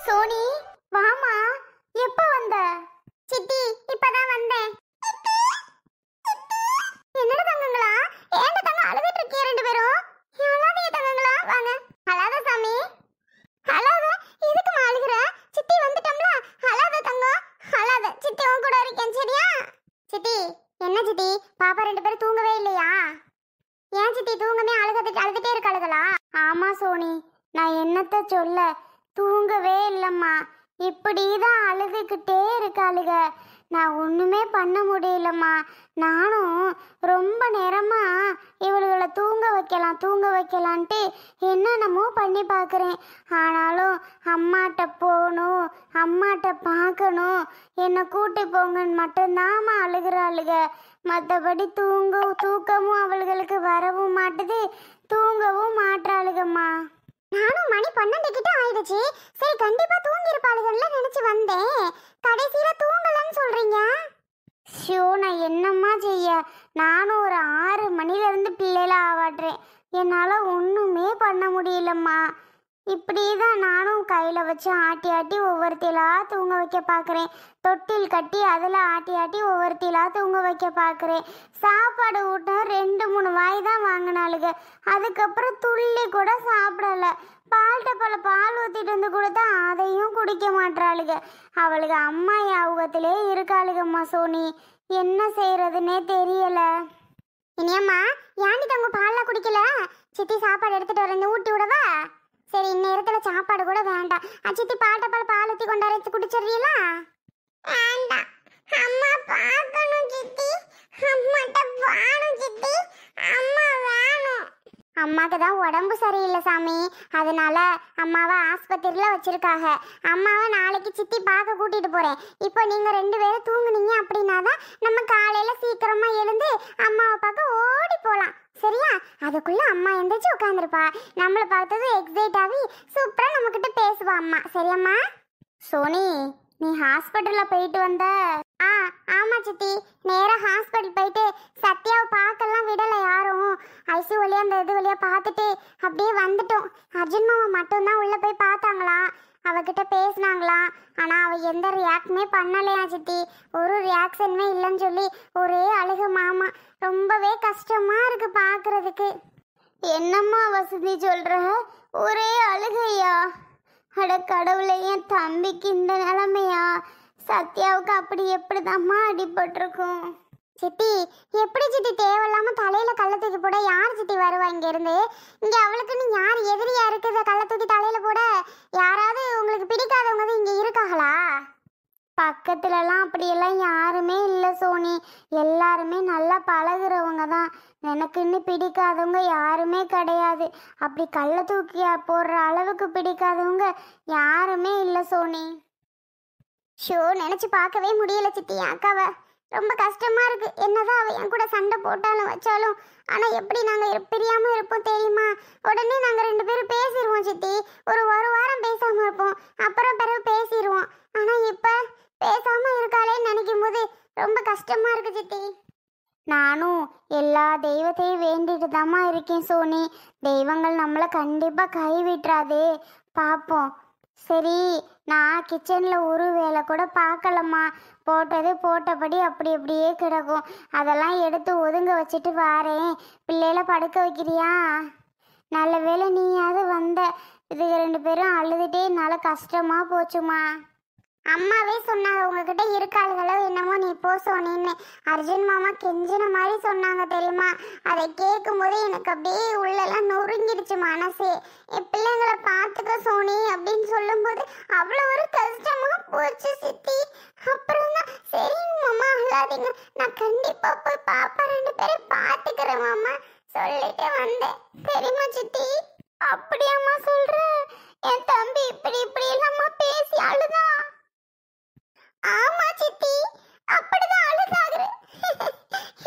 Sony வாமா, எப்ப வந்த? சித்தி இப்பதான் வந்தேன். என்னடா தங்கங்களா, ஏன்டா தங்க அழுதுட்டு இருக்கீங்க ரெண்டு பேரும்? அழாதீங்க தங்கங்களா, வாங்க. அழாத சாமி, அழாத. எதுக்குமா அழுகுற? சித்தி வந்துட்டோம்ல, அழாத தங்கம், அழாத. சித்தி உன் கூட இருக்கேன், சரியா? சித்தி என்ன சித்தி, பாப்பா ரெண்டு பேரும் தூங்கவே இல்லையா? ஏன் சித்தி தூங்கமே அழுதுட்டே இருக்காளுகளா? ஆமா சோனி, நான் என்னத்த சொல்ல, தூங்கவே இல்லம்மா. இப்படிதான் அழுதுகிட்டே இருக்காளுக. நான் ஒண்ணுமே பண்ண முடியலம்மா. நானும் ரொம்ப நேரமா இவளுகளை தூங்க வைக்கலான்ட்டு என்னென்னமோ பண்ணி பார்க்குறேன். ஆனாலும் அம்மாட்ட போகணும், அம்மாட்ட பார்க்கணும், என்னை கூட்டி போங்கன்னு மட்டும்தாம்மா அழுகிறாளுக. மற்றபடி தூக்கமும் அவளுகளுக்கு வரவும் மாட்டுது, தூங்கவும் மாட்டாளுகம்மா. நானும் மணி 12 கிட்ட ஆயிடுச்சு. சரி கண்டிப்பா தூங்கி இருப்பாளுகள்ல நினைச்சு வந்தேன். கடைசியில தூங்கலன்னு சொல்றீங்க. ஷோ, நான் என்னம்மா செய்ய? நானும் ஒரு 6 மணில இருந்து பிள்ளைல ஆவாடுறேன். என்னால ஒண்ணுமே பண்ண முடியலம்மா. இப்படிதான் நானும் கையில வச்சு ஆட்டி ஆட்டி ஒவ்வொருத்திலா தூங்க வைக்க பார்க்குறேன். தொட்டில் கட்டி அதில் ஆட்டி ஆட்டி ஒவ்வொருத்திலா தூங்க வைக்க பார்க்குறேன். சாப்பாடு ஊட்ட 2-3 வாய் தான் வாங்கினாளுங்க. அதுக்கப்புறம் துள்ளி கூட சாப்பிடல. பால் ஊற்றிட்டு வந்து கொடுத்தா அதையும் குடிக்க மாட்டாளுங்க. அவளுக்கு அம்மா ஞாபகத்திலே இருக்காளுகம்மா. சோனி, என்ன செய்யறதுன்னே தெரியல. இனியம்மா, ஏன்டி தங்க பால்லாம் குடிக்கல? சித்தி சாப்பாடு எடுத்துட்டு வரேன், ஊட்டி விடவா? சரி, இந்நேரத்துல சாப்பாடு கூட வேண்டாம். சித்தி பால் ஊற்றி கொண்டாந்து குடிச்சிடுறீங்களா? வேண்டாம், அம்மா பார்க்கணும் சித்தி, அம்மாட்ட வாணும் சித்தி, அம்மா வேணும். அம்மாக்கு தான் உடம்பு சரியில்லை சாமி, அதனால அம்மாவை ஆஸ்பத்திரியில் வச்சிருக்காங்க. அம்மாவை நாளைக்கு சித்தி பார்க்க கூட்டிட்டு போறேன். இப்போ நீங்க 2 பேரும் தூங்குனீங்க அப்படின்னா தான் நம்ம காலையில சீக்கிரமா எழுந்து அம்மாவை பார்க்க ஓடி போலாம், சரியா? அதுக்குள்ள அம்மா எந்திரிச்சு உட்காந்துருப்பா. நம்மளை பார்த்தது எக்ஸைட் ஆகி சூப்பரா நம்ம கிட்ட பேசுவா அம்மா, சரியாம்மா? சோனி, நீ ஹாஸ்பிட்டல்ல போயிட்டு வந்த? ஆமா சித்தி, நேரா ஹாஸ்பிட்டல் போயிட்டு சத்யாவை பார்க்கலாம் விடலை யாரும். ஐசி வழியா அந்த இது வழியா பார்த்துட்டு அப்படியே வந்துட்டோம். அர்ஜுன் மாமா மட்டும்தான் உள்ள போய் பார்த்தாங்களாம், அவகிட்ட பேசினாங்களாம். ஆனா அவ எந்த ரியாக்ஷனுமே பண்ணலையா சித்தி. ஒரு ரியாக்ஷனுமே இல்லைன்னு சொல்லி ஒரே அழுக மாமா. ரொம்பவே கஷ்டமா இருக்கு பார்க்கறதுக்கு. என்னம்மா வசதி சொல்ற, ஒரே அழுகையா? அட கடவுளே, என் தம்பிக்கு இந்த நிலைமையா? சத்யாவுக்கு அப்படி எப்படிதாம்மா அடிபட்டிருக்கும்? சித்தி, எப்படி சித்தி தேவையில்லாம தலையில கள்ள தூக்கி போட யார் சித்தி வருவா இங்க இருந்து? இங்க அவளுக்குன்னு யார் எதிரியா இருக்குது கள்ள தூக்கி தலையில போட? யாராவது உங்களுக்கு பிடிக்காதவங்க இங்க இருக்காங்களா? பக்கத்துலலாம் அப்படியெல்லாம் யாருமே இல்லை சோனி. எல்லாருமே நல்லா பழகுறவங்க தான். எனக்குன்னு பிடிக்காதவங்க யாருமே கிடையாது. அப்படி கள்ள தூக்கி போடுற அளவுக்கு பிடிக்காதவங்க யாருமே இல்லை சோனி. ஷோ, நினைச்சு பார்க்கவே முடியல சித்தி அக்காவை. ரொம்ப கஷ்டமா இருக்கு. என்னதான் அவ என் கூட சண்டை போட்டாலும் வச்சாலும், ஆனா எப்படி நாங்க பிரியாம இருப்போம் தெரியுமா? உடனே நாங்க 2 பேரும் பேசிடுவோம் சித்தி. ஒரு வாரம் பேசாம இருப்போம், அப்புறம் பிறகு பேசிடுவோம். ஆனா இப்ப பேசாம இருக்காளேன்னு நினைக்கும் போது ரொம்ப கஷ்டமா இருக்கு சித்தி. நானும் எல்லா தெய்வத்தையும் வேண்டிட்டு தாம்மா இருக்கேன் சோனி. தெய்வங்கள் நம்மளை கண்டிப்பா கைவிட்டுறாது, பார்ப்போம். சரி, நான் கிச்சன்ல ஒரு வேலை கூட பார்க்கலம்மா. போட்டது போட்டபடி அப்படி அப்படியே கிடக்கும். அதெல்லாம் எடுத்து ஒதுங்க வச்சுட்டு வாரேன். பிள்ளையில படுக்க வைக்கிறியா? நல்ல வேளை நீயாவது வந்த. இதுக்கு 2 பேரும் அழுதுட்டே என்னால கஷ்டமா போச்சுமா. அம்மாவே சொன்னாங்க உங்ககிட்ட இருக்காளுகளோ என்னமோ நீ போ சோனின்னு. அர்ஜுன் மாமா கெஞ்சின மாதிரி சொன்னாங்க தெரியுமா? அதை கேட்கும் போது எனக்கு அப்படியே உள்ளெல்லாம் நொறுங்கிடுச்சு மனசே. என் பிள்ளைங்களை பார்த்துக்க சோனி அப்படின்னு சொல்லும் போது அவ்வளோ ஒரு கஷ்டமா போச்சு சித்தி. அப்புறம் தான் சரி மாமா அழாதீங்க, நான் கண்டிப்பா போய் பாப்பா 2 பேரும் பார்த்துக்கிறேன் மாமா சொல்லிட்டு வந்தேன். தெரியுமா சித்தி? அப்படியாம்மா சொல்ற? என் தம்பி இப்படி இல்லாம பேசி அழுதான். ஆமா சித்தி, அப்படிதான் அழுதாகுற.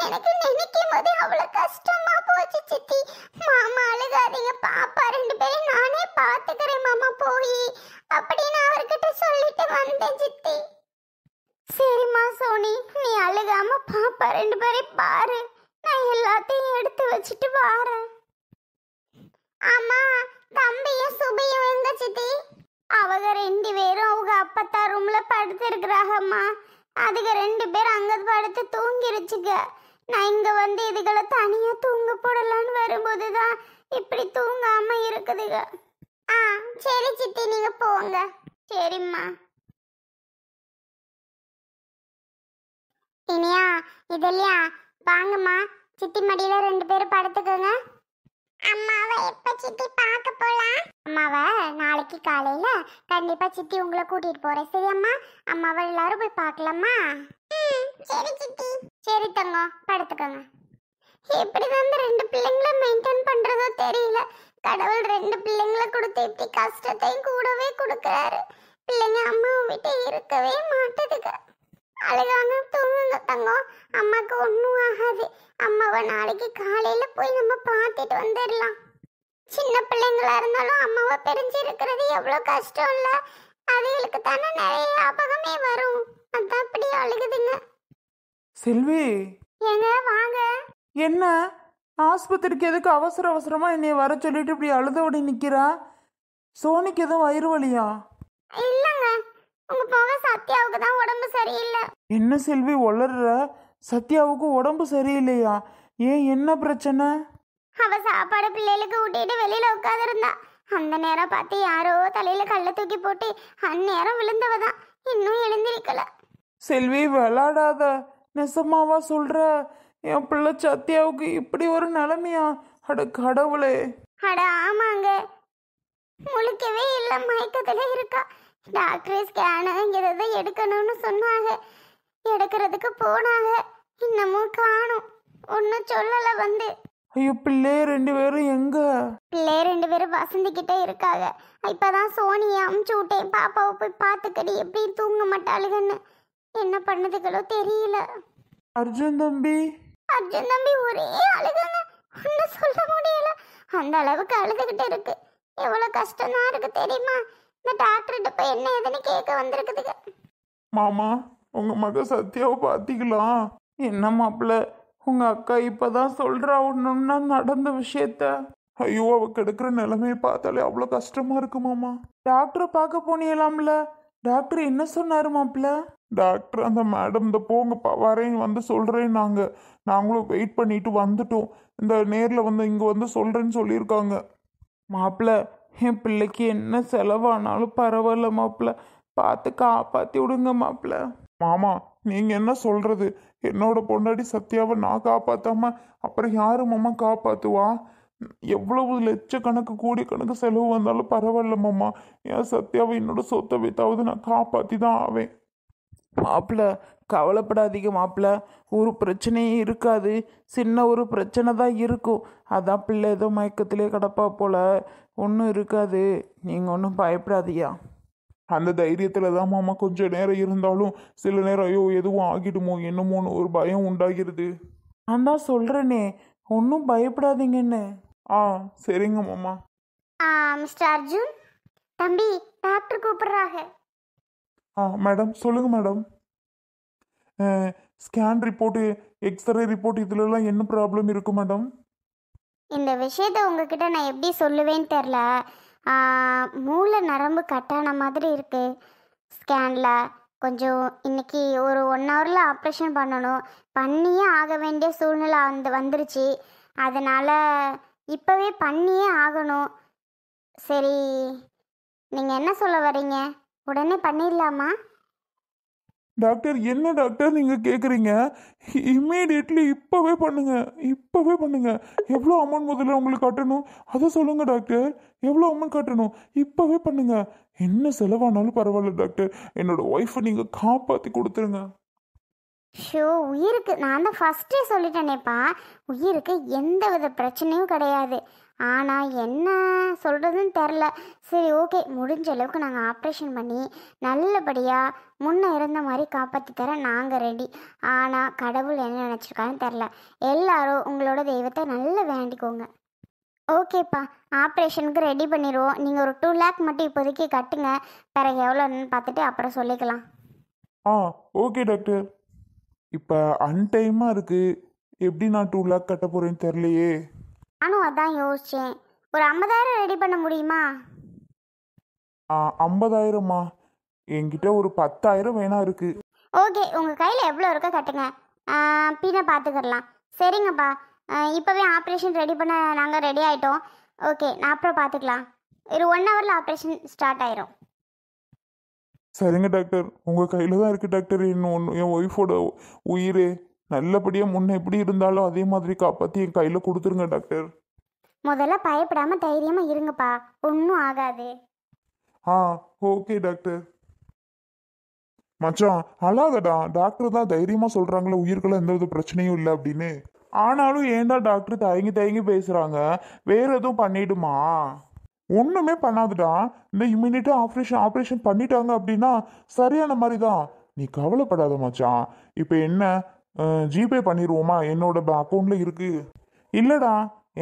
எனக்கு நினைக்கும் போது அவ்வளவு கஷ்டமா போச்சு சித்தி. மாமா அழுகாதீங்க, பாப்பா 2 பேரும் நானே பாத்துக்கிறேன் மாமா போய் அப்படின்னு அவர்கிட்ட சொல்லிட்டு வந்தேன் சித்தி. சரிம்மா சோனி, நீ அழுகாம பாப்பா 2 பேரையும் பாரு. நான் எல்லாத்தையும் எடுத்து வச்சுட்டு வாரேன். அம்மா, தம்பியும் ரூம்ல படுத்து இருக்கிறாங்கம்மா. அதுக்கு 2 பேர் அங்க படுத்து தூங்கிருச்சுங்க. நான் இங்க வந்து இதுகளை தனியா தூங்க போடலான்னு வரும்போதுதான் இப்படி தூங்காம இருக்குதுங்க. ஆ சரி சித்தி, நீங்க போங்க. சரிம்மா. இனியா இதெல்லையா வாங்கம்மா, சித்தி மடியில 2 பேரும் படுத்துக்கோங்க. அம்மாவை எப்ப சித்தி பார்க்க போலாம்? அம்மாவை நாளைக்கு காலையில கண்டிப்பா சித்தி உங்களை கூட்டிட்டு போறேன். சரி அம்மா, அம்மாவை எல்லாரும் போய் பார்க்கலாமா? சரி சித்தி. சரி தங்கம், படுத்துக்கோங்க. எப்படி வந்து 2 பிள்ளைங்களை மெயின்டைன் பண்றதோ தெரியல. கடவுள் 2 பிள்ளைங்களை கொடுத்து இப்படி கஷ்டத்தையும் கூடவே கொடுக்கறாரு. பிள்ளைங்க அம்மாவை விட்டு இருக்கவே மாட்டேதுங்க. அழுகாங்க, தூங்குங்க தங்கம். அம்மாக்கு ஒன்றும் ஆகாது. அம்மாவை நாளைக்கு காலையில போய் நம்ம பார்த்துட்டு வந்துடலாம். சின்ன பிள்ளைங்களா இருந்தாலும் அம்மாவை பிரிஞ்சு இருக்கிறது எவ்வளோ கஷ்டம் இல்லை. அதுகளுக்கு தானே நிறைய ஞாபகமே வரும். அதான் அப்படி அழுகுதுங்க. செல்வி, ஏங்க வாங்க. என்ன ஆஸ்பத்திரிக்கு எதுக்கு அவசர அவசரமா என்னைய வர சொல்லிட்டு இப்படி அழுதோடி நிக்கிறா? சோனிக்கு எதுவும் வயிறு வலியா? இல்லைங்க, உங்க போக சத்யாவுக்கு தான் உடம்பு சரியில்லை. என்ன செல்வி உளர்ற? சத்யாவுக்கு உடம்பு சரியில்லையா? ஏன், என்ன பிரச்சனை? அவ சாப்பாடு பிள்ளைகளுக்கு ஊட்டிட்டு வெளியில உட்காந்துருந்தா. அந்த நேரம் பார்த்து யாரோ தலையில கல்ல தூக்கி போட்டு அந்நேரம் விழுந்தவதான். இன்னும் எழுந்திருக்கல. செல்வி விளாடாத. நெசமாவா சொல்ற? என் பிள்ளை சத்யாவுக்கு இப்படி ஒரு நிலைமையா? அட கடவுளே. அட ஆமாங்க, முழிக்கவே இல்லை, மயக்கத்துல இருக்கா. டாக்டர் ஸ்கேனு ஏதாவது எடுக்கணும்னு சொன்னாங்க. எடுக்கிறதுக்கு போனாங்க, இன்னமும் காணும். ஒன்னும் சொல்லல வந்து. ஐயோ, பிள்ளை 2 பேரும் எங்க? பிள்ளை 2 பேரும் வசந்திக்கிட்டே இருக்காங்க. இப்பதான் சோனியை அமுச்சு விட்டேன், பாப்பாவை போய் பார்த்துக்கடி, எப்படியும் தூங்க மாட்டாளுகன்னு. என்ன பண்ணதுகளோ தெரியல. அர்ஜுன் தம்பி? அர்ஜுன் தம்பி ஒரே அழுகுங்க, ஒன்னும் சொல்ல முடியல. அந்த அளவுக்கு அழுதுகிட்டு இருக்கு. எவ்வளவு கஷ்டமா இருக்கு தெரியுமா? இந்த டாக்டர்கிட்ட போய் என்ன ஏதுன்னு கேட்க வந்திருக்குதுங்க. மாமா, உங்க மக சத்யாவை பாத்தீங்களா? என்ன மாப்பிள்ள, உங்க அக்கா இப்பதான் சொல்றா ஒண்ணுன்னா நடந்த விஷயத்த. ஐயோ, அவ கெடுக்கிற நிலைமையை பார்த்தாலே அவ்வளோ கஷ்டமா இருக்கு மாமா. டாக்டரை பார்க்க போனீங்களாம்ல? டாக்டர் என்ன சொன்னாரு மாப்பிள்ள? டாக்டர் அந்த மேடம் இந்த போங்கப்பா வரேன் வந்து சொல்றேன், நாங்களும் வெயிட் பண்ணிட்டு வந்துட்டோம். இந்த நேரில் வந்து இங்கே வந்து சொல்றேன்னு சொல்லியிருக்காங்க. மாப்பிள்ள, என் பிள்ளைக்கு என்ன செலவானாலும் பரவாயில்ல மாப்பிள்ள, பார்த்து காப்பாற்றி விடுங்க மாப்பிள்ள. மாமா, நீங்க என்ன சொல்றது? என்னோட பொண்டாடி சத்யாவை நான் காப்பாத்தாம அப்புறம் யாரு மாமா காப்பாத்துவா? எவ்வளவு லட்சக்கணக்கு கோடி கணக்கு செலவு வந்தாலும் பரவாயில்ல மாமா. என் சத்யாவை என்னோட சொத்தை வைத்தாவது நான் காப்பாற்றி தான் ஆவேன். மாப்பிள்ள கவலைப்படாதீங்க மாப்பிள்ள, ஒரு பிரச்சனையும் இருக்காது. சின்ன ஒரு பிரச்சனை தான் இருக்கும். அதான் பிள்ளை ஏதோ மயக்கத்திலே கிடப்பா போல, ஒன்றும் இருக்காது. நீங்கள் ஒன்றும் பயப்படாதீயா. அந்த தைரியத்தில் தான் மாமா கொஞ்சம் நேரம் இருந்தாலும் சில நேரம் ஐயோ எதுவும் ஆகிடுமோ என்னமோன்னு ஒரு பயம் உண்டாகிறது. நான் தான் சொல்கிறேனே, ஒன்றும் பயப்படாதீங்கன்னு. ஆ சரிங்க மாமா. மிஸ்டர் அர்ஜுன் தம்பி, டாக்டர் கூப்பிடுறாங்க. மேடம் சொல்லுங்கள் madam. Scan report, x-ray report இதுலலாம் என்ன ப்ராப்ளம் இருக்கும் மேடம்? இந்த விஷயத்தை உங்ககிட்ட நான் எப்படி சொல்லுவேன்னு தெரில. மூளை நரம்பு கட்டான மாதிரி இருக்கு. ஸ்கேனில் கொஞ்சம் இன்னைக்கு ஒரு 1 ஹவரில் ஆப்ரேஷன் பண்ணணும். பண்ணியே ஆக வேண்டிய சூழ்நிலை வந்துருச்சு. அதனால் இப்போவே பண்ணியே ஆகணும். சரி, நீங்கள் என்ன சொல்ல வரீங்க? உடனே பண்ணிடலாமா? டாக்டர், என்ன டாக்டர் நீங்கள் கேட்குறீங்க? இம்மீடியட்லி இப்போவே பண்ணுங்க, இப்போவே பண்ணுங்க. எவ்வளோ அமௌண்ட் முதல்ல உங்களுக்கு கட்டணும் அதை சொல்லுங்கள் டாக்டர். எவ்வளோ அமௌண்ட் கட்டணும் இப்போவே பண்ணுங்க. என்ன செலவானாலும் பரவாயில்ல டாக்டர், என்னோட ஒய்ஃபை நீங்கள் காப்பாற்றி கொடுத்துருங்க. ஷோ, உயிருக்கு நான் தான் ஃபஸ்ட்டே சொல்லிட்டேனேப்பா, உயிருக்கு எந்த வித பிரச்சனையும் கிடையாது. ஆனால் என்ன சொல்கிறதுன்னு தெரில. சரி ஓகே, முடிஞ்ச அளவுக்கு நாங்கள் ஆப்ரேஷன் பண்ணி நல்லபடியாக முன்னே இருந்த மாதிரி காப்பாற்றி தர நாங்கள் ரெடி. ஆனால் கடவுள் என்ன நினச்சிருக்கான்னு தெரில. எல்லாரும் உங்களோட தெய்வத்தை நல்லா வேண்டிக்கோங்க. ஓகேப்பா, ஆப்ரேஷனுக்கு ரெடி பண்ணிடுவோம். நீங்கள் ஒரு 2 லேக் மட்டும் இப்போதைக்கு கட்டுங்க. பிறகு எவ்வளோன்னு பார்த்துட்டு அப்புறம் சொல்லிக்கலாம். Okay doctor. இப்போ அன்டைமாக இருக்குது, எப்படி நான் 2 லேக் கட்ட போகிறேன்னு தெரிலையே. நானும் அதான் யோசித்தேன். ஒரு 50,000 ரெடி பண்ண முடியுமா? 50,000மா? என்கிட்ட ஒரு 10,000 வேணா இருக்கு. ஓகே, உங்கள் கையில் எவ்வளோ இருக்கோ கட்டுங்க. பின்ன பார்த்துக்கிடலாம். சரிங்கப்பா. இப்போவே ஆப்ரேஷன் ரெடி பண்ண நாங்கள் ரெடி ஆகிட்டோம். ஓகே, நான் அப்புறம் பார்த்துக்கலாம். ஒரு 1 ஹவரில் ஆப்ரேஷன் ஸ்டார்ட் ஆயிரும். சரிங்க டாக்டர், உங்கள் கையில் தான் இருக்குது டாக்டர். என் ஒய்ஃபோட உயிர் நல்லபடியாக முன்ன எப்படி இருந்தாலும் அதே மாதிரி காப்பாற்றி என் கையில் கொடுத்துருங்க டாக்டர். முதல்ல பயப்படாமல் தைரியமாக இருங்கப்பா, ஒன்றும் ஆகாது. ஆ ஓகே டாக்டர். மச்சான் அழாதடா, டாக்டர் தான் தைரியமாக சொல்கிறாங்களே உயிருக்கெல்லாம் எந்த வித பிரச்சனையும் இல்லை அப்படின்னு. ஆனாலும் ஏன்டா டாக்டர் தயங்கி தயங்கி பேசுகிறாங்க? வேற எதுவும் பண்ணிடுமா? ஒன்றுமே பண்ணாதுடா. இந்த இம்மிடியட்டாக ஆப்ரேஷன் பண்ணிட்டாங்க அப்படின்னா சரியான மாதிரி தான். நீ கவலைப்படாத மச்சான். இப்போ என்ன, ஜிபே பண்ணிடுவோமா? என்னோட அக்கௌண்ட்டில் இருக்கு. இல்லைடா,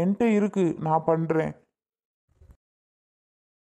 என்கிட்ட இருக்கு, நான் பண்ணுறேன்.